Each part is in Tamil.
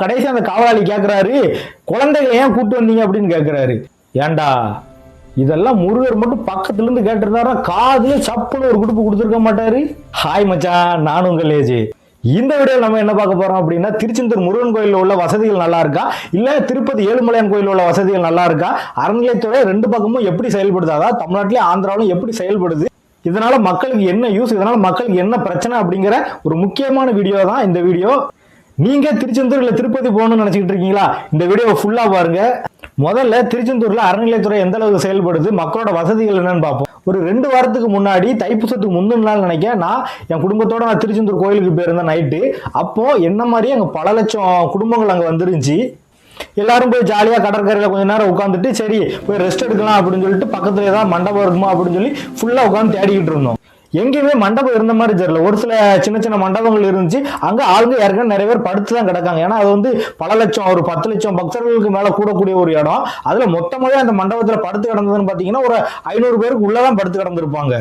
கடைசி அந்த காவலாளி கேட்கிறாரு, குழந்தைகளை ஏன் கூட்டு வந்தீங்க அப்படின்னு கேட்கிறாரு. ஏண்டா இதெல்லாம் முருகர் மட்டும் பக்கத்துல இருந்து கேட்டிருந்தாரா காதுல சப்புன்னு ஒரு குடுப்பு கொடுத்துருக்க மாட்டாரு. ஹாய் மச்சான், நானும் உங்கள் ஏஜ். இந்த வீடியோவில் நம்ம என்ன பார்க்க போறோம் அப்படின்னா, திருச்செந்தூர் முருகன் கோயிலில் உள்ள வசதிகள் நல்லா இருக்கா, இல்ல திருப்பதி ஏழுமலையான் கோயிலில் உள்ள வசதிகள் நல்லா இருக்கா, அறநிலையத்துறை ரெண்டு பக்கமும் எப்படி செயல்படுது, அதாவது தமிழ்நாட்டிலே ஆந்திராவிலும் எப்படி செயல்படுது, இதனால மக்களுக்கு என்ன யூஸ், இதனால மக்களுக்கு என்ன பிரச்சனை அப்படிங்கிற ஒரு முக்கியமான வீடியோ தான் இந்த வீடியோ. நீங்க திருச்செந்தூர் இல்ல திருப்பதி போகணும்னு நினைச்சிட்டு இருக்கீங்களா? இந்த வீடியோவை ஃபுல்லா பாருங்க. முதல்ல திருச்செந்தூர்ல அறநிலையத்துறை எந்த அளவுக்கு செயல்படுது, மக்களோட வசதிகள் என்னன்னு பார்ப்போம். ஒரு 2 வாரத்துக்கு முன்னாடி தைப்பூசத்துக்கு முந்தின நாள் நினைக்கிறேன், நான் குடும்பத்தோட திருச்செந்தூர் கோயிலுக்கு போயிருந்தேன் நைட்டு. அப்போ என்ன மாதிரியே அங்க பல லட்சம் குடும்பங்கள் அங்க வந்துருந்துச்சு. எல்லாரும் போய் ஜாலியா கடற்கரையில கொஞ்ச நேரம் உட்காந்துட்டு சரி போய் ரெஸ்ட் எடுக்கலாம் அப்படின்னு சொல்லிட்டு பக்கத்துல ஏதாவது மண்டபம் இருக்குமா அப்படின்னு சொல்லி ஃபுல்லா உட்காந்து தேடிக்கிட்டு இருந்தோம். எங்கேயுமே மண்டபம் இருந்த மாதிரி தெரியல. ஒரு சில சின்ன சின்ன மண்டபங்கள் இருந்துச்சு. அங்க ஆளுங்க ஏற்கனவே நிறைய பேர் படுத்து தான் கிடக்காங்க. ஏன்னா அது பல லட்சம், ஒரு 10 லட்சம் பக்தர்களுக்கு மேல கூடக்கூடிய ஒரு இடம். அதுல மொத்தமாவே அந்த மண்டபத்துல படுத்து கிடந்ததுன்னு பாத்தீங்கன்னா ஒரு 500 பேருக்கு உள்ளதான் படுத்து கிடந்திருப்பாங்க.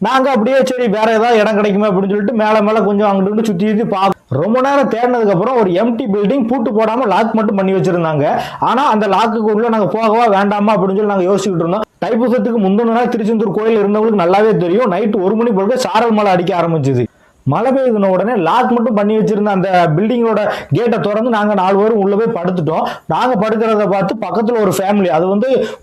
நாங்க அப்படியே சரி வேற ஏதாவது இடம் கிடைக்குமே அப்படின்னு சொல்லிட்டு மேல கொஞ்சம் அங்கிட்டு சுத்தி பார்க்க ரொம்ப நேரம் தேடினதுக்கு அப்புறம் ஒரு எம்டி பில்டிங் பூட்டு போடாம லாக் மட்டும் பண்ணி வச்சிருந்தாங்க. ஆனா அந்த லாக்குக்கு உள்ள நாங்க போகவா வேண்டாமா அப்படின்னு சொல்லி நாங்க யோசிச்சுட்டு இருந்தோம். தைப்பூசத்துக்கு முந்தின நாள் திருச்செந்தூர் கோயில் இருந்தவங்களுக்கு நல்லாவே தெரியும். நைட்டு 1 மணி போல சாரல் மழை அடிக்க ஆரம்பிச்சுது. மழை பெய்யுதுன உடனே லாக் மட்டும் பண்ணி வச்சிருந்த அந்த பில்டிங்கோட கேட்டை திறந்து நாங்க 4 பேரும் உள்ள போய் படுத்துட்டோம். நாங்க படுக்கிறத பார்த்து பக்கத்துல ஒரு ஃபேமிலி, அது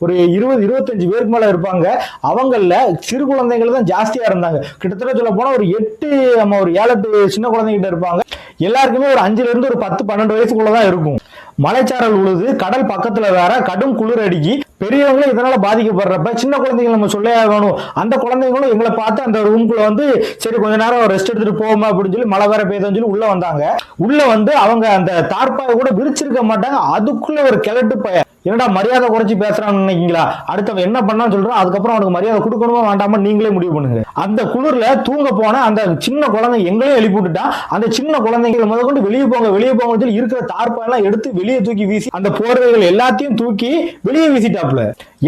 ஒரு 20-25 பேருக்கு மேல இருப்பாங்க. அவங்கள சிறு குழந்தைகள் தான் ஜாஸ்தியா இருந்தாங்க. கிட்டத்தட்ட சொல்ல போனா ஒரு 7-8 சின்ன குழந்தைகிட்ட இருப்பாங்க. எல்லாருக்குமே ஒரு 5ல இருந்து ஒரு 10-12 வயசுக்குள்ளதான் இருக்கும். மலைச்சாரல் உழுது, கடல் பக்கத்துல வேற, கடும் குளிர் அடிக்கி. பெரியவங்களும் இதனால பாதிக்கப்படுறப்ப சின்ன குழந்தைங்க நம்ம சொல்லையா வேணும். அந்த குழந்தைங்களும் எங்களை பார்த்து அந்த ரூம்குள்ள சரி கொஞ்ச நேரம் ரெஸ்ட் எடுத்துட்டு போவோமா அப்படின்னு சொல்லி மழை வேற பெய்யுதுன்னு சொல்லி உள்ள வந்தாங்க. உள்ள அவங்க அந்த தார்ப்பாயை கூட விரிச்சிருக்க மாட்டாங்க. அதுக்குள்ள ஒரு கிழட்டு பைய என்னடா மரியாதை குறைச்சி பேசுறான்னு நினைக்கீங்களா? அடுத்தவன் என்ன பண்ணான்னு சொல்றான், அதுக்கப்புறம் அவனுக்கு மரியாதை கொடுக்கணுமா வேண்டாமா நீங்களே முடிவு பண்ணுங்க. அந்த குளிர்ல தூங்க போன அந்த சின்ன குழந்தை எங்களையும் எழுப்பி விட்டுட்டான். அந்த சின்ன குழந்தைங்களை கொண்டு வெளியே போங்க சொல்லி இருக்கிற தார்ப்பாயெல்லாம் எடுத்து வெளியே தூக்கி வீசி அந்த போர்வைகள் எல்லாத்தையும் தூக்கி வெளியே வீசிட்டாப்ல.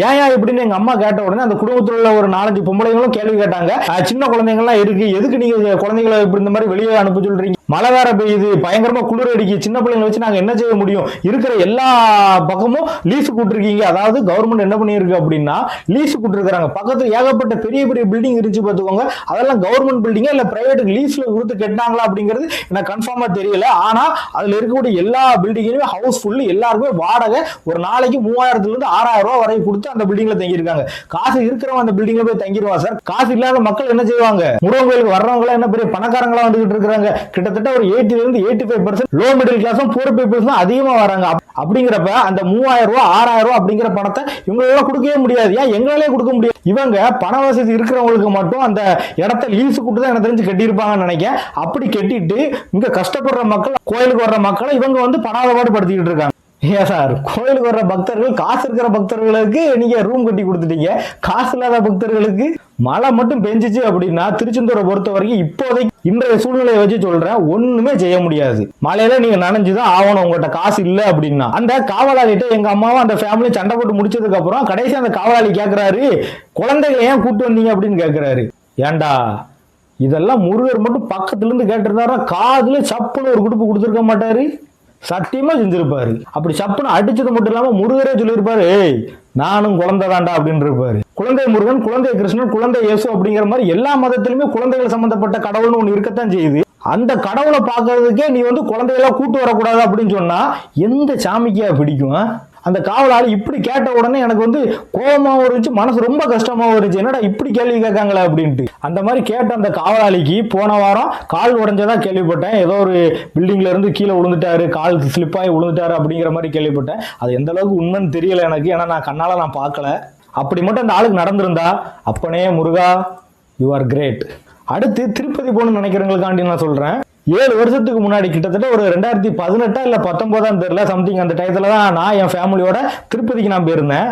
ஏன் இப்படின்னு எங்க அம்மா கேட்ட உடனே அந்த குடும்பத்தில் உள்ள ஒரு 4-5 பொம்பளைங்களும் கேள்வி கேட்டாங்க. சின்ன குழந்தைங்கள்லாம் இருக்கு, எதுக்கு நீங்க குழந்தைங்களை இப்படி இந்த மாதிரி வெளியே அனுப்ப சொல்றீங்க? மழை வேற பெய்யுது, பயங்கரமா குளிர் அடிக்கு, சின்ன பிள்ளைங்களை வச்சு நாங்க என்ன செய்ய முடியும்? இருக்கிற எல்லா பக்கமும் லீஸு கூட்டிருக்கீங்க. அதாவது கவர்மெண்ட் என்ன பண்ணிருக்கு அப்படின்னா லீஸு கூட்டிருக்காங்க. பக்கத்துல ஏகப்பட்ட பெரிய பெரிய பில்டிங் இருந்துச்சு பார்த்துக்கோங்க. அதெல்லாம் கவர்மெண்ட் பில்டிங்கா இல்ல பிரைவேட்டுக்கு லீஸ்ல கொடுத்து கட்டினாங்களா அப்படிங்கிறது எனக்கு கன்ஃபார்மா தெரியல. ஆனா அதுல இருக்கக்கூடிய எல்லா பில்டிங்லயுமே ஹவுஸ் ஃபுல், எல்லாருக்குமே வாடகை ஒரு நாளைக்கு 3000 இருந்து 6000 ரூபாய் வரை கொடுத்து அந்த பில்டிங்ல தங்கியிருக்காங்க. காசு இருக்கிறவங்க அந்த பில்டிங்ல போய் தங்கிடுவாங்க சார். காசு இல்லாத மக்கள் என்ன செய்வாங்க? முருகன் கோயிலுக்கு வர்றவங்க என்ன பெரிய பணக்காரங்களா வந்துகிட்டு இருக்காங்க. கிட்டத்தட்ட ஒரு 80-85% லோ மிடில் கிளாஸும் புவர் பீப்புள்ஸ் தான் அதிகமா வராங்க. அப்படிங்கிறப்ப அந்த 3000 ரூபாய் 6000 ரூபாய் அப்படிங்கிற பணத்தை இவங்களால கொடுக்கவே முடியாது. ஏன் எங்களாலே கொடுக்க முடியாது? இவங்க பண வசதி இருக்கிறவங்களுக்கு மட்டும் அந்த இடத்த லீஸு கூட்டு தான் எனக்கு தெரிஞ்சு கட்டியிருப்பாங்கன்னு நினைக்கிறேன். அப்படி கட்டிட்டு இங்க கஷ்டப்படுற மக்கள், கோயிலுக்கு வர்ற மக்களை இவங்க படாதபாடு படுத்திக்கிட்டு இருக்காங்க. ஏன் சார், கோயிலுக்கு வர்ற பக்தர்கள், காசு இருக்கிற பக்தர்களுக்கு நீங்க ரூம் கட்டி கொடுத்துட்டீங்க, காசு இல்லாத பக்தர்களுக்கு மழை மட்டும் பெஞ்சிச்சு அப்படின்னா திருச்செந்தூரை பொறுத்த வரைக்கும் இப்போதைக்கு இன்றைய சூழ்நிலையை வச்சு சொல்றேன், ஒண்ணுமே செய்ய முடியாது. மழையில நீங்க நனைஞ்சுதான் ஆகணும். உங்கள்கிட்ட காசு இல்லை அப்படின்னா அந்த காவலாளிட்ட எங்க அம்மாவும் அந்த ஃபேமிலி சண்டை போட்டு முடிச்சதுக்கு அப்புறம் கடைசி அந்த காவலாளி கேட்கிறாரு, குழந்தைகளை ஏன் கூட்டு வந்தீங்க அப்படின்னு கேட்கிறாரு. ஏண்டா இதெல்லாம் முருகர் மட்டும் பக்கத்துல இருந்து கேட்டிருந்தாரா காதுல சப்புன்னு ஒரு குடுப்பு கொடுத்துருக்க மாட்டாரு, சத்தியமா செஞ்சிருப்பாரு. அப்படி சப்புன்னு அடிச்சது மட்டும் இல்லாம முருகரே சொல்லியிருப்பாரு, ஏய் நானும் குழந்தை தாண்டா அப்படின்னு இருப்பாரு. குழந்தை முருகன், குழந்தை கிருஷ்ணன், குழந்தை இயேசு அப்படிங்கிற மாதிரி எல்லா மதத்திலுமே குழந்தைகள் சம்பந்தப்பட்ட கடவுள்னு ஒண்ணு இருக்கத்தான் செய்யுது. அந்த கடவுளை பார்க்கறதுக்கே நீ குழந்தைகளா கூட்டு வரக்கூடாது அப்படின்னு சொன்னா எந்த சாமிக்கா பிடிக்கும்? அந்த காவலாளி இப்படி கேட்ட உடனே எனக்கு கோபமாவும் இருந்துச்சு, மனசு ரொம்ப கஷ்டமாவும் இருந்துச்சு. என்னடா இப்படி கேள்வி கேட்காங்களா அப்படின்ட்டு. அந்த மாதிரி கேட்ட அந்த காவலாளிக்கு போன வாரம் கால் உடைஞ்சதா கேள்விப்பட்டேன். ஏதோ ஒரு பில்டிங்ல இருந்து கீழே விழுந்துட்டாரு, கால் ஸ்லிப்பாகி விழுந்துட்டாரு அப்படிங்கிற மாதிரி கேள்விப்பட்டேன். அது எந்த அளவுக்கு உண்மைன்னு தெரியல எனக்கு, ஏன்னா நான் கண்ணால நான் பார்க்கல. அப்படி மட்டும் அந்த ஆளுக்கு நடந்திருந்தா அப்பனே முருகா யூ ஆர் கிரேட். அடுத்து திருப்பதி போகணும்னு நினைக்கிறவங்களுக்காண்டி நான் சொல்றேன். 7 வருஷத்துக்கு முன்னாடி கிட்டத்தட்ட ஒரு 2018 இல்ல 19 தெரியல சம்திங், அந்த டயத்துல தான் நான் என் ஃபேமிலியோட திருப்பதிக்கு நான் போயிருந்தேன்.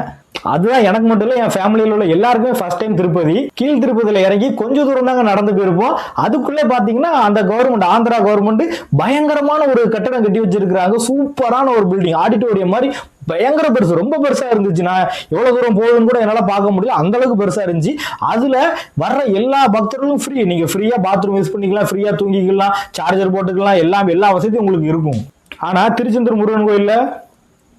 அதுதான் எனக்கு மட்டும் இல்ல, என் ஃபேமிலியில் உள்ள எல்லாருக்குமே ஃபர்ஸ்ட் டைம் திருப்பதி. கீழ் திருப்பதியில இறங்கி கொஞ்சம் தூரம் தாங்க நடந்து போயிருப்போம். அதுக்குள்ளே பாத்தீங்கன்னா அந்த கவர்மெண்ட், ஆந்திரா கவர்மெண்ட் பயங்கரமான ஒரு கட்டடம் கட்டி வச்சிருக்காங்க. சூப்பரான ஒரு பில்டிங், ஆடிட்டோரியம் மாதிரி பயங்கர பெருசு, ரொம்ப பெருசா இருந்துச்சு. நான் எவ்வளவு தூரம் போகுதுன்னு கூட என்னால பார்க்க முடியல, அந்த அளவுக்கு பெருசா இருந்துச்சு. அதுல வர்ற எல்லா பக்தர்களும் ஃப்ரீ, நீங்க ஃப்ரீயா பாத்ரூம் யூஸ் பண்ணிக்கலாம், ஃப்ரீயா தூங்கிக்கலாம், சார்ஜர் போட்டுக்கலாம், எல்லா வசதியும் உங்களுக்கு இருக்கும். ஆனா திருச்செந்தூர் முருகன் கோயில்ல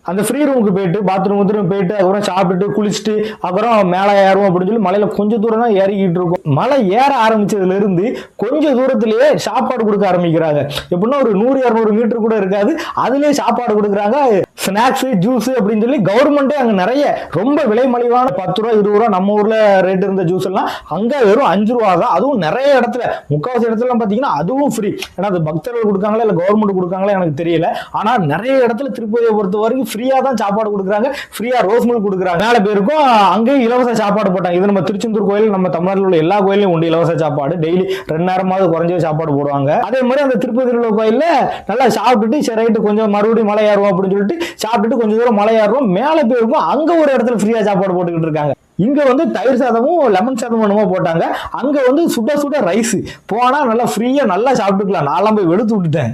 அந்த ஃப்ரீ ரூமுக்கு போயிட்டு பாத்ரூம் போயிட்டு அப்புறம் சாப்பிட்டுட்டு குளிச்சுட்டு அப்புறம் மேலே ஏறுவோம் அப்படின்னு சொல்லி மலையில கொஞ்சம் தூரம் தான் ஏறிக்கிட்டு இருக்கும். மலை ஏற ஆரம்பிச்சதுல இருந்து கொஞ்சம் தூரத்திலேயே சாப்பாடு கொடுக்க ஆரம்பிக்கிறாங்க. எப்படின்னா ஒரு 100-200 மீட்டர் கூட இருக்காது, அதுலயே சாப்பாடு கொடுக்குறாங்க. ஸ்நாக்ஸ் ஜூஸ் அப்படின்னு சொல்லி கவர்மெண்டே அங்க நிறைய ரொம்ப விலை மலிவான 10 ரூபா 20 ரூபா நம்ம ஊர்ல ரேட் இருந்த ஜூஸ் எல்லாம் அங்க வெறும் 5 ரூபா தான். அதுவும் நிறைய இடத்துல முக்காவாசி இடத்துல பாத்தீங்கன்னா அதுவும் ஃப்ரீ. ஏன்னா அது பக்தர்கள் கொடுக்காங்களா இல்ல கவர்மெண்ட் கொடுக்காங்களா எனக்கு தெரியல. ஆனா நிறைய இடத்துல திருப்பதியை பொறுத்த வரைக்கும் ஃப்ரீயா தான் சாப்பாடு கொடுக்குறாங்க, ஃப்ரீயா ரோஸ் மில்க் கொடுக்குறாங்க. மேல பேருக்கும் அங்கேயும் இலவச சாப்பாடு போட்டாங்க. இது நம்ம திருச்செந்தூர் கோயில் நம்ம தமிழ்நாட்டில் உள்ள எல்லா கோயிலையும் உண்டு இலவச சாப்பாடு. டெய்லி 2 நேரமாவது குறைஞ்ச சாப்பாடு போடுவாங்க. அதே மாதிரி அந்த திருப்பதியில் உள்ள கோயில்ல நல்லா சாப்பிட்டுட்டு சரி ரைட்டு கொஞ்சம் மறுபடியும் மலை ஏறுவோம் அப்படின்னு சொல்லிட்டு சாப்பிட்டுட்டு கொஞ்சம் தூரம் மலை ஏறுவோம். மேல போயிருக்கும் அங்க ஒரு இடத்துல ஃப்ரீயா சாப்பாடு போட்டுக்கிட்டு இருக்காங்க. இங்க வந்து தயிர் சாதமும் லெமன் சாதமும் என்னமோ போட்டாங்க. அங்க வந்து சுட சுட ரைஸ் போனா நல்லா ஃப்ரீயா நல்லா சாப்பிட்டுக்கலாம். நான்லாம் போய் வெளுத்து விட்டுட்டேன்.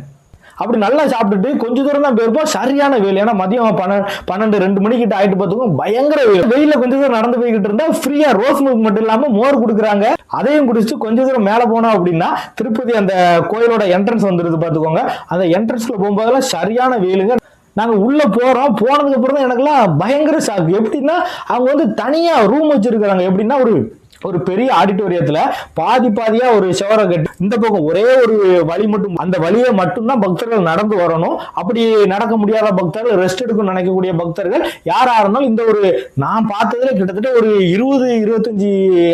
அப்படி நல்லா சாப்பிட்டுட்டு கொஞ்ச தூரம் தான் போயிருப்போம். சரியான வெயில். ஏன்னா மதியம் 12-2 மணிக்கிட்ட ஆயிட்டு பார்த்துக்கோங்க, பயங்கர வெயில். வெயில கொஞ்சம் தூரம் நடந்து போய்கிட்டு இருந்தா ஃப்ரீயா ரோஸ் மில்க் மட்டும் இல்லாம மோர் கொடுக்குறாங்க. அதையும் குடிச்சு கொஞ்ச தூரம் மேல போனோம் அப்படின்னா திருப்பதி அந்த கோயிலோட என்ட்ரன்ஸ் வந்துருது பார்த்துக்கோங்க. அந்த என்ட்ரன்ஸ்ல போகும்போதெல்லாம் சரியான வெயிலுங்க. நாங்க உள்ள போறோம். போனதுக்கு அப்புறம் தான் எனக்குலாம் பயங்கர ஷாக். எப்படின்னா அவங்க வந்து தனியா ரூம் வச்சிருக்காங்க. எப்படின்னா ஒரு பெரிய ஆடிட்டோரியத்துல பாதியா ஒரு செவரை கட்டு இந்த பக்கம் ஒரே ஒரு வழி மட்டும், அந்த வழியை மட்டும்தான் பக்தர்கள் நடந்து வரணும். அப்படி நடக்க முடியாத பக்தர்கள், ரெஸ்ட் எடுக்கணும்னு நினைக்கக்கூடிய பக்தர்கள் யாரா இருந்தாலும் இந்த ஒரு நான் பார்த்ததுல கிட்டத்தட்ட ஒரு 20-25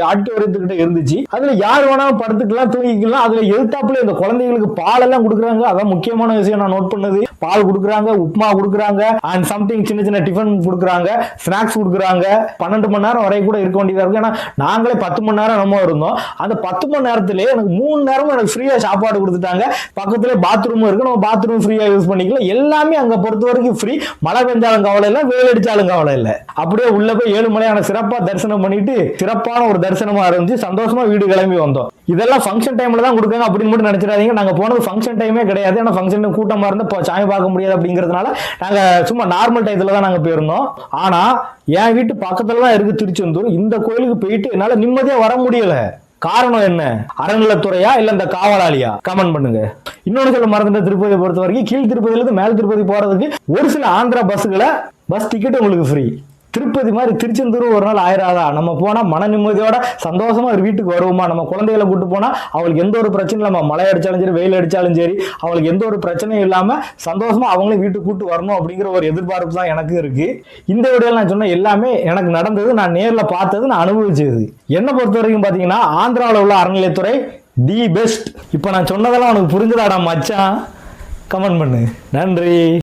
ஆடிட்டோரியத்துக்கிட்ட இருந்துச்சு. அதுல யார் வேணாலும் படுத்துக்கலாம், தூங்கிக்கலாம். அதுல எதிர்த்தாப்புல இந்த குழந்தைகளுக்கு பால் எல்லாம் கொடுக்குறாங்க. அதான் முக்கியமான விஷயம் நான் நோட் பண்ணது. பால் கொடுக்குறாங்க, உப்புமா கொடுக்குறாங்க, அண்ட் சம்திங் சின்ன சின்ன டிஃபன் கொடுக்குறாங்க, ஸ்நாக்ஸ் கொடுக்குறாங்க. 12 மணி நேரம் வரை கூட இருக்க வேண்டியதா இருக்கு. ஏன்னா நாங்களே 10 மணி நேரம் நம்ம இருந்தோம். அந்த 10 மணி நேரத்திலேயே எனக்கு 3 நேரமும் எனக்கு ஃப்ரீயா சாப்பாடு கொடுத்துட்டாங்க. பக்கத்துல பாத்ரூம் இருக்கு, நம்ம பாத்ரூம் ஃப்ரீயா யூஸ் பண்ணிக்கலாம். எல்லாமே அங்க பொறுத்த வரைக்கும் ஃப்ரீ. மழை பெஞ்சாலும் கவலை இல்லை, வெயில் அடிச்சாலும் கவலை இல்லை. அப்படியே உள்ள போய் 7 மலையான சிறப்பா தரிசனம் பண்ணிட்டு சிறப்பான ஒரு தரிசனமா இருந்துச்சு. சந்தோஷமா வீடு கிளம்பி வந்தோம். இதெல்லாம் ஃபங்க்ஷன் டைம்ல தான் கொடுக்காங்க அப்படின்னு மட்டும் நினைச்சிடாதீங்க. நாங்க போனது ஃபங்க்ஷன் டைமே கிடையாது. ஏன்னா ஃபங்க்ஷன் கூட்டமா இருந்தா சாமி பார்க்க முடியாது அப்படிங்கிறதுனால நாங்க சும்மா நார்மல் டைத்துல தான் நாங்க போயிருந்தோம். ஆனா என் வீட்டு பக்கத்துல தான் இருக்கு திருச்செந்தூர். இந்த கோயிலுக்கு போயிட்டு என்னால நிம்மதியா வர முடியல. காரணம் என்ன? அறநிலைத்துறையா இல்ல இந்த காவலாளியா? கமெண்ட் பண்ணுங்க. இன்னொன்னு சொல்ல மறந்துட்ட, திருப்பதியை பொறுத்த வரைக்கும் கீழ் திருப்பதியில இருந்து மேல் திருப்பதி போறதுக்கு ஒரு சில ஆந்திரா பஸ் டிக்கெட் உங்களுக்கு ஃப்ரீ. திருப்பதி மாதிரி திருச்செந்தூர் ஒரு நாள் ஆயிராதா? நம்ம போனா மன நிம்மதியோட சந்தோஷமா ஒரு வீட்டுக்கு வருவோமா? நம்ம குழந்தைகளை கூட்டு போனா அவங்களுக்கு எந்த ஒரு பிரச்சனையும் இல்லாம, மழை அடிச்சாலும் சரி வெயில் அடிச்சாலும் சரி அவங்களுக்கு எந்த ஒரு பிரச்சனையும் இல்லாம சந்தோஷமா அவங்களையும் வீட்டுக்கு கூட்டு வரணும் அப்படிங்கிற ஒரு எதிர்பார்ப்பு தான் எனக்கு இருக்கு. இந்த வீடியோல நான் சொன்ன எல்லாமே எனக்கு நடந்தது, நான் நேர்ல பார்த்தது, நான் அனுபவிச்சது. என்னை பொறுத்த வரைக்கும் பாத்தீங்கன்னா ஆந்திராவில் உள்ள அறநிலையத்துறை தி பெஸ்ட். இப்ப நான் சொன்னதெல்லாம் உனக்கு புரிஞ்சதாடா மச்சான்? கமெண்ட் பண்ணு. நன்றி.